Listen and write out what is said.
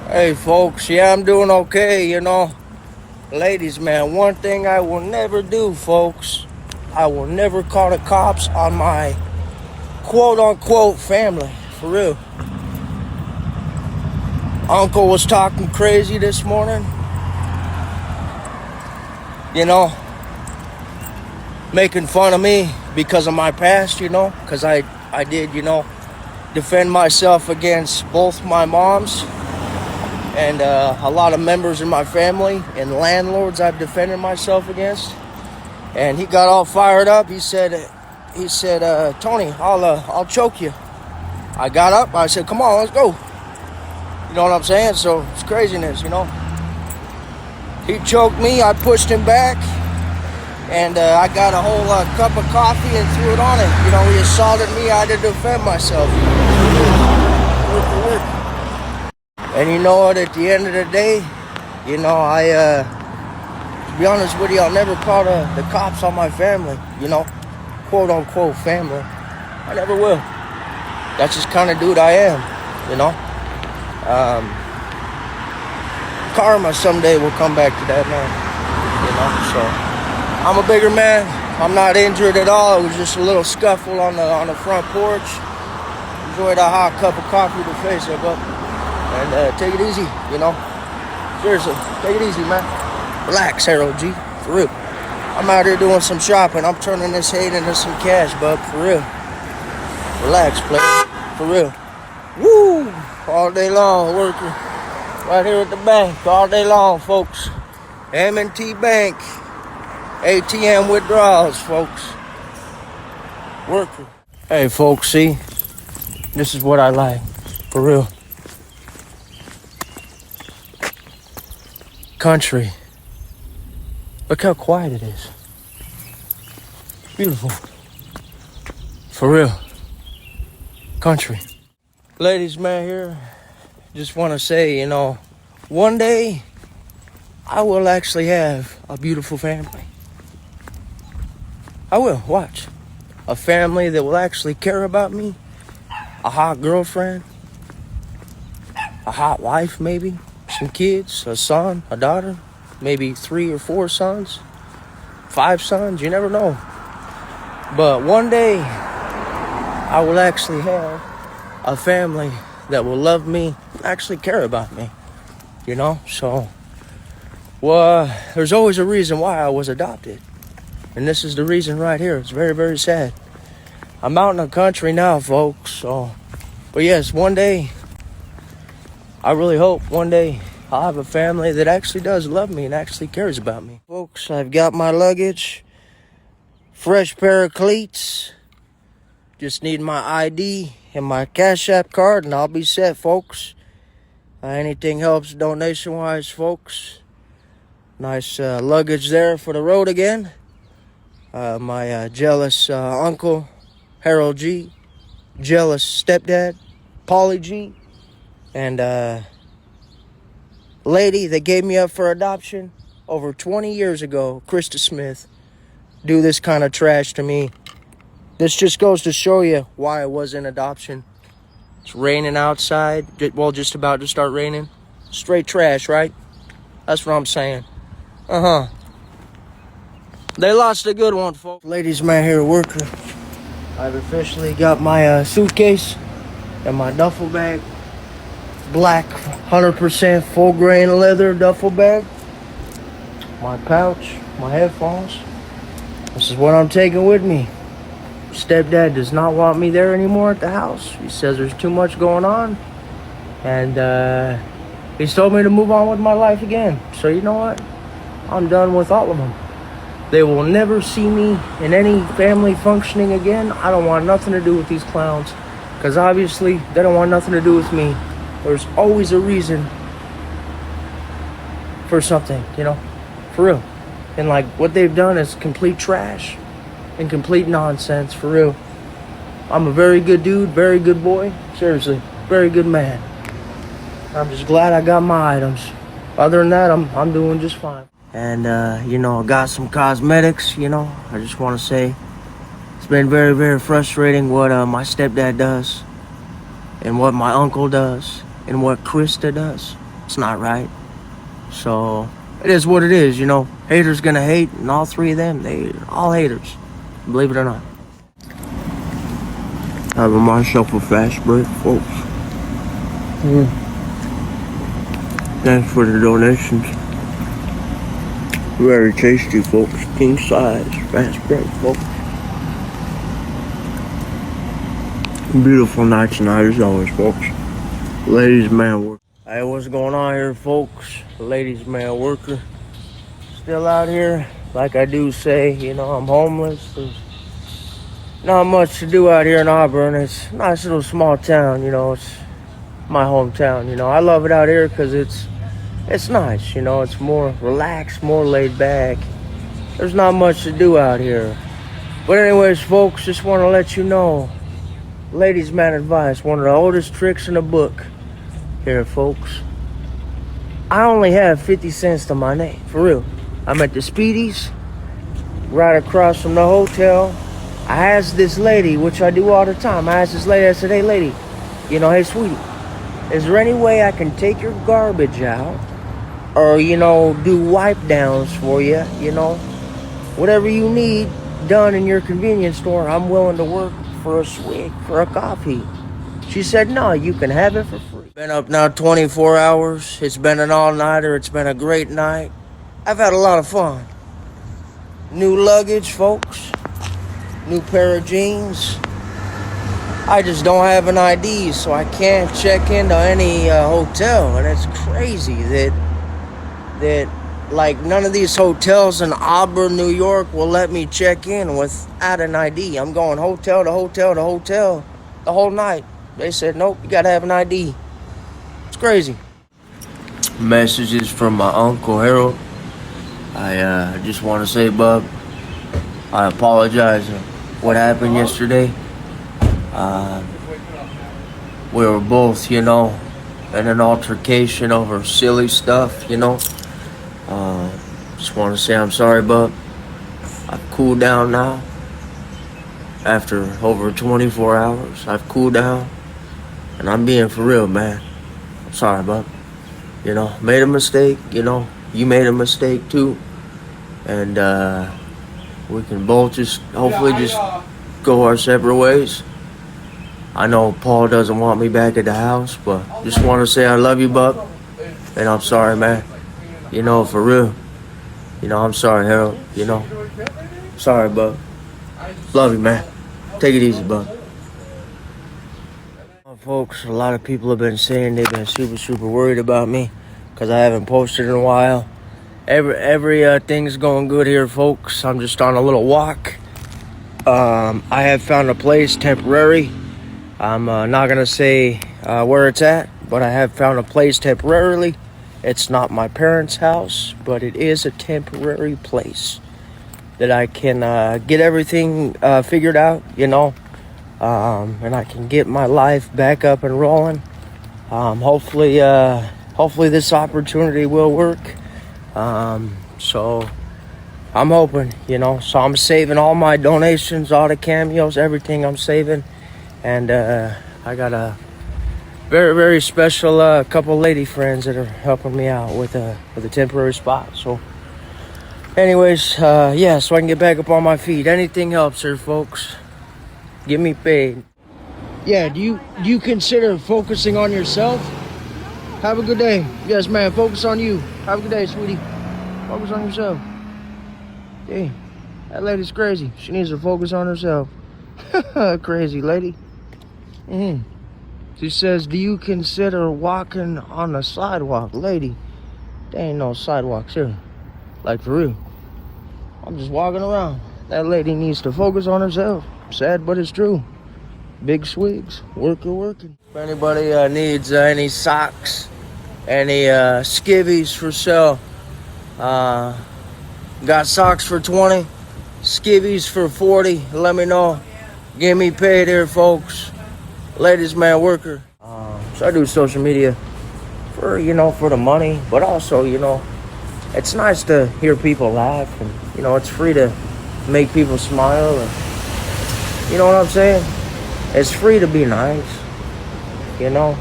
Hey folks, yeah, I'm doing okay, Ladies, man, one thing I will never do, folks, I will never call the cops on my quote-unquote family, for real. Uncle was talking crazy this morning, making fun of me because of my past, because I did, defend myself against both my moms and a lot of members in my family and landlords I've defended myself against. And he got all fired up. He said, Tony, I'll choke you. I got up. I said, come on, let's go. You know what I'm saying? So it's craziness, He choked me. I pushed him back. And I got a whole cup of coffee and threw it on it. He assaulted me. I had to defend myself. And you know what? At the end of the day, to be honest with you, I'll never call the cops on my family, quote unquote family. I never will. That's just kind of dude I am, Karma someday will come back to that man, So I'm a bigger man. I'm not injured at all. It was just a little scuffle on the front porch. Enjoyed a hot cup of coffee to face up. And take it easy, Seriously, take it easy, man. Relax, Harold G, for real. I'm out here doing some shopping. I'm turning this hate into some cash, bud, for real. Relax, player, for real. Woo! All day long, working. Right here at the bank, all day long, folks. M&T Bank. ATM withdrawals, folks. Working. Hey, folks, see? This is what I like, for real. Country. Look how quiet it is. Beautiful. For real. Country. Ladies, man, here, just want to say, one day I will actually have a beautiful family. I will. Watch. A family that will actually care about me. A hot girlfriend. A hot wife, maybe. Some kids, a son, a daughter, maybe 3 or 4 sons, 5 sons, you never know. But one day, I will actually have a family that will love me, actually care about me, So, there's always a reason why I was adopted. And this is the reason right here. It's very, very sad. I'm out in the country now, folks, but yes, one day, I really hope one day I'll have a family that actually does love me and actually cares about me. Folks, I've got my luggage, fresh pair of cleats, just need my ID and my Cash App card and I'll be set, folks. Anything helps donation-wise, folks. Nice luggage there for the road again. My jealous uncle, Harold G, jealous stepdad, Paulie G, and lady that gave me up for adoption over 20 years ago, Krista Smith, do this kind of trash to me. This just goes to show you why I was in adoption. It's raining outside. Well, just about to start raining. Straight trash, right? That's what I'm saying. They lost a good one, folks. Ladies, man, here working. I've officially got my suitcase and my duffel bag. Black 100% full grain leather duffel bag, my pouch, my headphones. This is what I'm taking with me. Stepdad does not want me there anymore at the house. He says there's too much going on, and he's told me to move on with my life again. So you know what? I'm done with all of them. They will never see me in any family functioning again. I don't want nothing to do with these clowns, because obviously they don't want nothing to do with me. There's always a reason for something, for real. And what they've done is complete trash and complete nonsense, for real. I'm a very good dude, very good boy. Seriously, very good man. I'm just glad I got my items. Other than that, I'm doing just fine. And, I got some cosmetics, I just want to say it's been very, very frustrating what my stepdad does and what my uncle does and what Krista does. It's not right. So it is what it is, you know. Haters gonna hate, and all three of them, they all haters. Believe it or not. Having myself a fast break, folks. Thanks for the donations. Very tasty, folks. King size fast break, folks. Beautiful night tonight as always, folks. Ladies, man, worker. Hey, what's going on here, folks? Ladies, man, worker. Still out here. Like I do say, you know, I'm homeless. There's not much to do out here in Auburn. It's a nice little small town, you know. It's my hometown, you know. I love it out here because it's nice, you know. It's more relaxed, more laid back. There's not much to do out here. But anyways, folks, just want to let you know, ladies man advice, one of the oldest tricks in the book here, folks. I only have 50 cents to my name, for real. I'm at the Speedies, right across from the hotel. I asked this lady, which I do all the time, I said, hey lady, you know, hey sweetie, is there any way I can take your garbage out or, you know, do wipe downs for you, you know, whatever you need done in your convenience store, I'm willing to work for a swig, for a coffee. She said, no, you can have it for free. Been up now 24 hours. It's been an all-nighter. It's been a great night. I've had a lot of fun. New luggage, folks. New pair of jeans. I just don't have an ID, so I can't check into any hotel. And it's crazy that like none of these hotels in Auburn, New York will let me check in without an ID. I'm going hotel to hotel to hotel the whole night. They said, nope, you gotta have an ID. It's crazy. Messages from my Uncle Harold. I just want to say, bub, I apologize for what happened yesterday. We were both, you know, in an altercation over silly stuff, you know. Just want to say I'm sorry, bub. I've cooled down now. After over 24 hours, I've cooled down. And I'm being for real, man. I'm sorry, bub. You know, made a mistake, you know. You made a mistake, too. And we can both just, hopefully, just go our separate ways. I know Paul doesn't want me back at the house, but just want to say I love you, bub. And I'm sorry, man. You know, for real. You know, I'm sorry, Harold. You know. Sorry, bub. Love you, man. Take it easy, bub. Folks, a lot of people have been saying they've been super worried about me because I haven't posted in a while. Every thing's going good here, folks. I'm just on a little walk. I have found a place temporary. I'm not gonna say where it's at, but I have found a place temporarily. It's not my parents' house, but it is a temporary place that I can get everything figured out, you know. And I can get my life back up and rolling. Hopefully this opportunity will work. So I'm hoping, you know. So I'm saving all my donations, all the cameos, everything I'm saving. And I got a very special couple lady friends that are helping me out with a temporary spot. So anyways, yeah, so I can get back up on my feet. Anything helps here, folks. Get me paid. Yeah, do you consider focusing on yourself? Have a good day. Yes, man, focus on you. Have a good day, sweetie. Focus on yourself. Hey, that lady's crazy. She needs to focus on herself. Crazy lady. She says, do you consider walking on the sidewalk? Lady, there ain't no sidewalks here. Like, for real. I'm just walking around. That lady needs to focus on herself. Sad, but it's true. Big swigs. Working. If anybody needs any socks, any skivvies for sale, got socks for 20, skivvies for 40. Let me know. Get me paid here, folks. Ladies man worker. So I do social media for, you know, for the money, but also, you know, it's nice to hear people laugh, and, you know, it's free to make people smile, and, you know what I'm saying? It's free to be nice, you know?